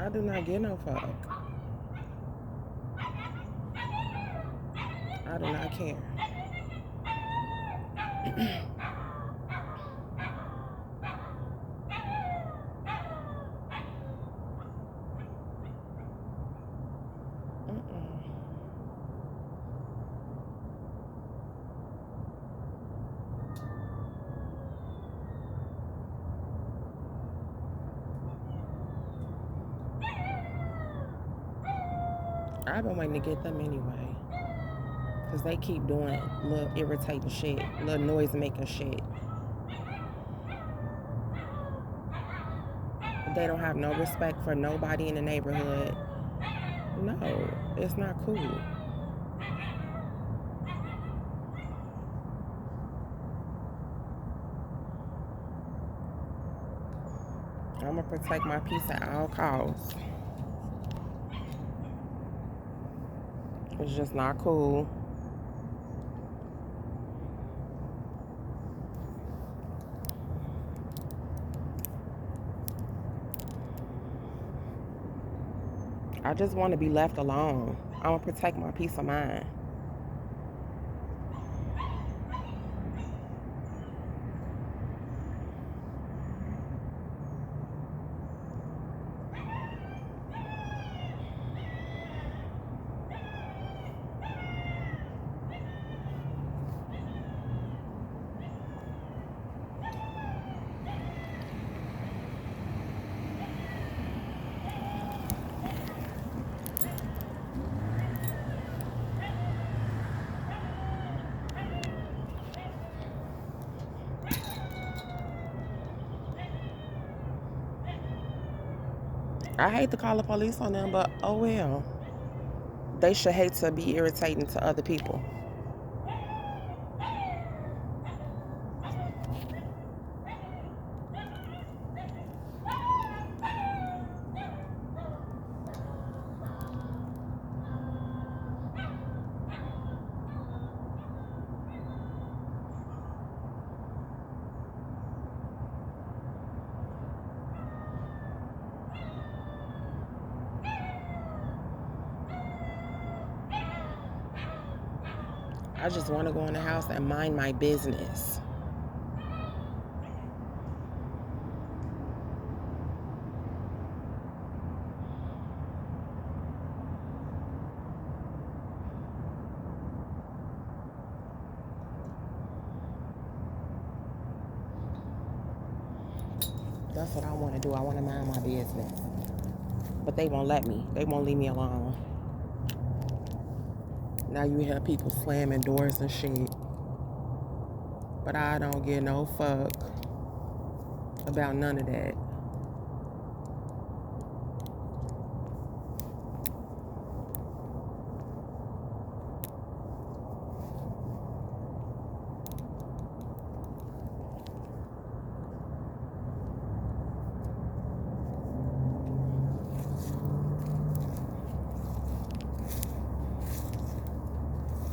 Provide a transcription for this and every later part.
I do not give no fuck. I do not care. I've been waiting to get them anyway. Because they keep doing little irritating shit, little noise making shit. They don't have no respect for nobody in the neighborhood. No, it's not cool. I'm going to protect my peace at all costs. It's just not cool. I just want to be left alone. I want to protect my peace of mind. I hate to call the police on them, but oh well. They should hate to be irritating to other people. I just want to go in the house and mind my business. That's what I want to do. I want to mind my business. But they won't let me. They won't leave me alone. Now you hear people slamming doors and shit. But I don't give no fuck about none of that.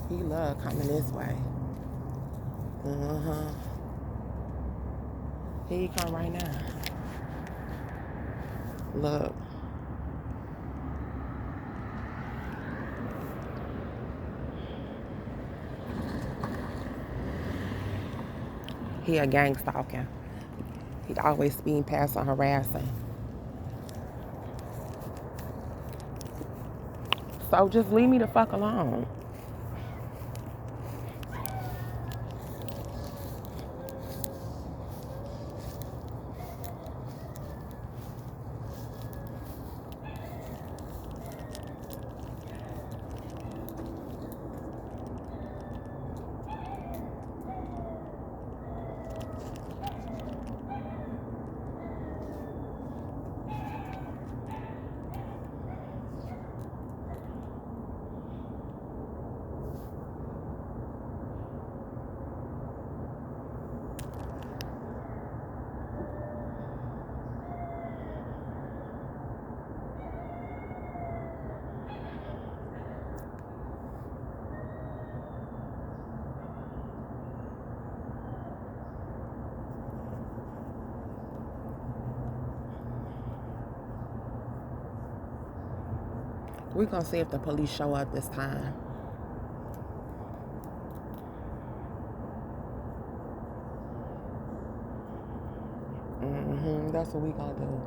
He love coming this way. Uh-huh. Here he come right now. Look. He a gangstalking. He always being past on harassing. So just leave me the fuck alone. We're gonna see if the police show up this time. That's what we gonna do.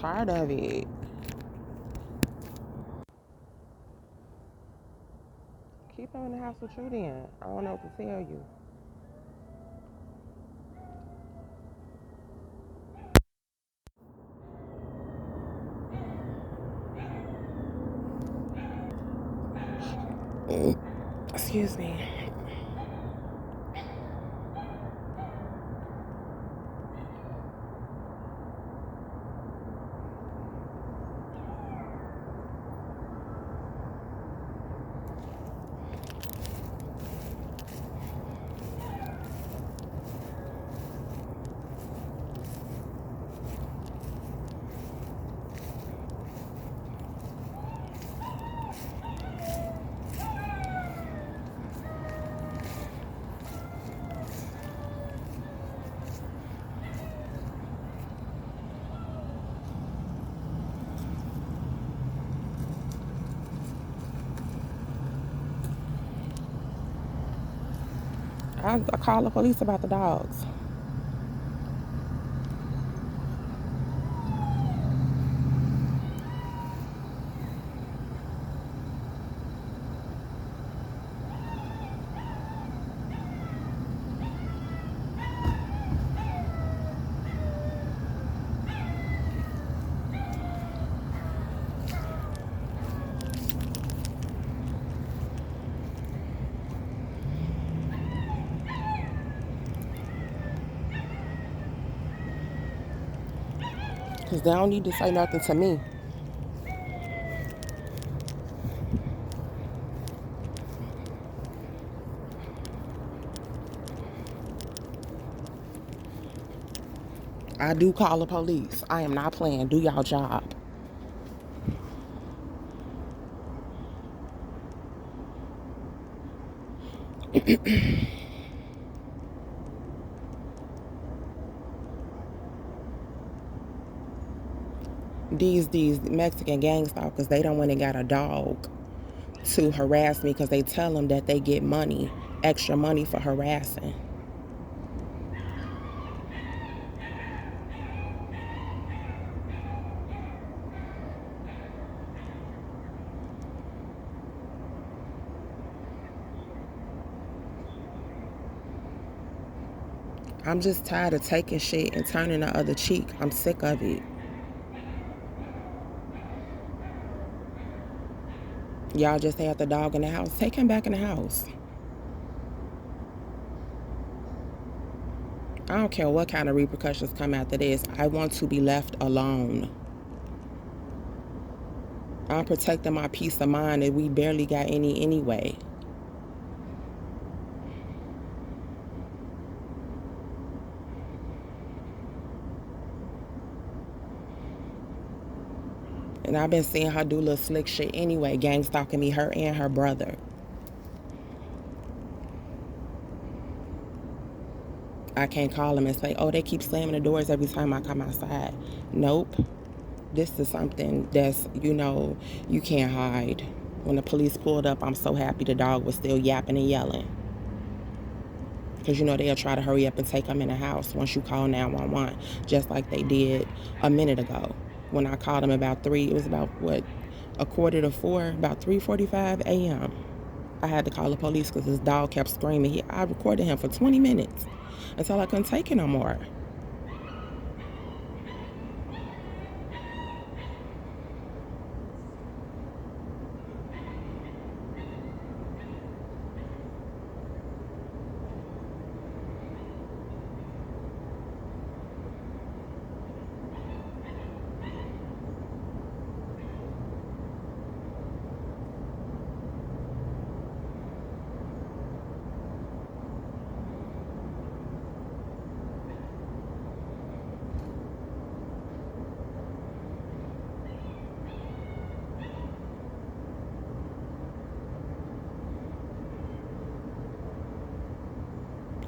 Tired of it. Keep her in the house with you then. I don't know what to tell you. Excuse me. I call the police about the dogs. Because they don't need to say nothing to me. I do call the police. I am not playing. Do y'all job. These Mexican gang stalkers, they don't want to got a dog to harass me because they tell them that they get money, extra money for harassing. I'm just tired of taking shit and turning the other cheek. I'm sick of it. Y'all just had the dog in the house. Take him back in the house. I don't care what kind of repercussions come after this. I want to be left alone. I'm protecting my peace of mind and we barely got any anyway. And I've been seeing her do little slick shit anyway, gang stalking me, her and her brother. I can't call them and say, oh, they keep slamming the doors every time I come outside. Nope. This is something that's, you can't hide. When the police pulled up, I'm so happy the dog was still yapping and yelling. Because, they'll try to hurry up and take him in the house once you call 911, just like they did a minute ago. When I called him it was about, a quarter to 4, about 3:45 a.m. I had to call the police because this dog kept screaming. I recorded him for 20 minutes until I couldn't take it no more.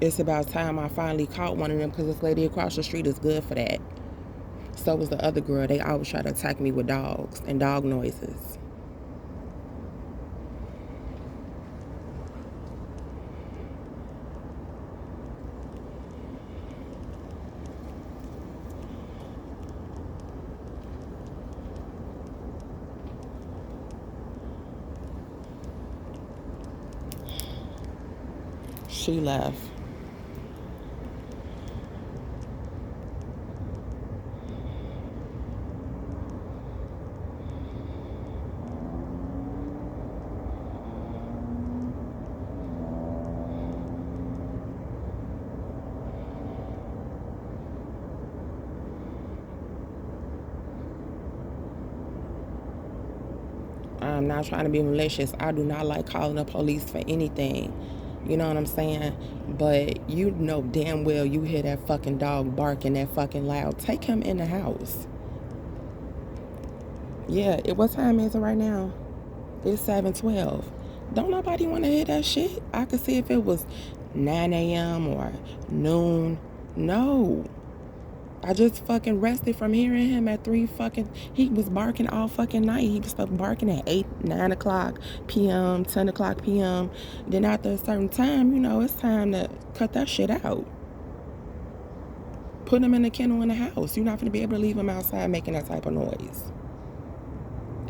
It's about time I finally caught one of them because this lady across the street is good for that. So was the other girl. They always try to attack me with dogs and dog noises. She left. I'm not trying to be malicious. I do not like calling the police for anything. You know what I'm saying? But you know damn well you hear that fucking dog barking that fucking loud. Take him in the house. Yeah, what time is it right now? It's 7:12. Don't nobody want to hear that shit. I could see if it was 9 a.m. or noon. No. I just fucking rested from hearing him at 3 fucking... He was barking all fucking night. He was stuck barking at 8, 9 o'clock p.m., 10 o'clock p.m. Then after a certain time, you know, it's time to cut that shit out. Put him in the kennel in the house. You're not going to be able to leave him outside making that type of noise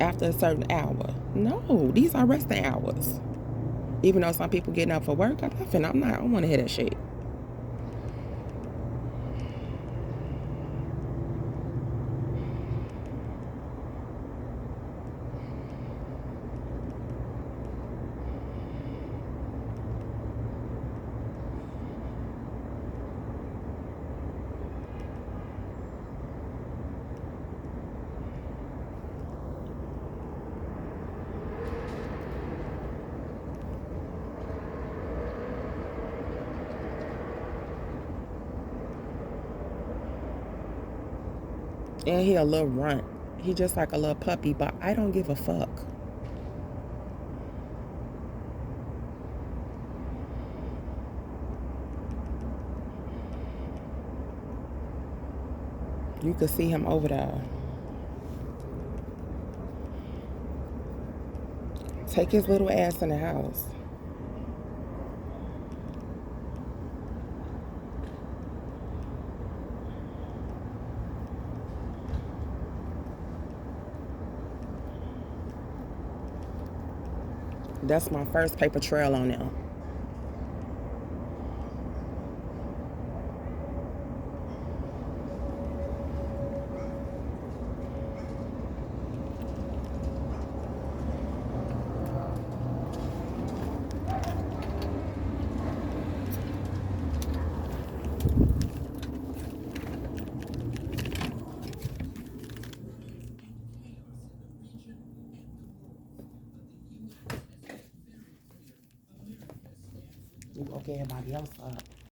after a certain hour. No, these are resting hours. Even though some people getting up for work, I don't want to hear that shit. And he a little runt. He just like a little puppy, but I don't give a fuck. You could see him over there. Take his little ass in the house. That's my first paper trail on them. You woke everybody else up.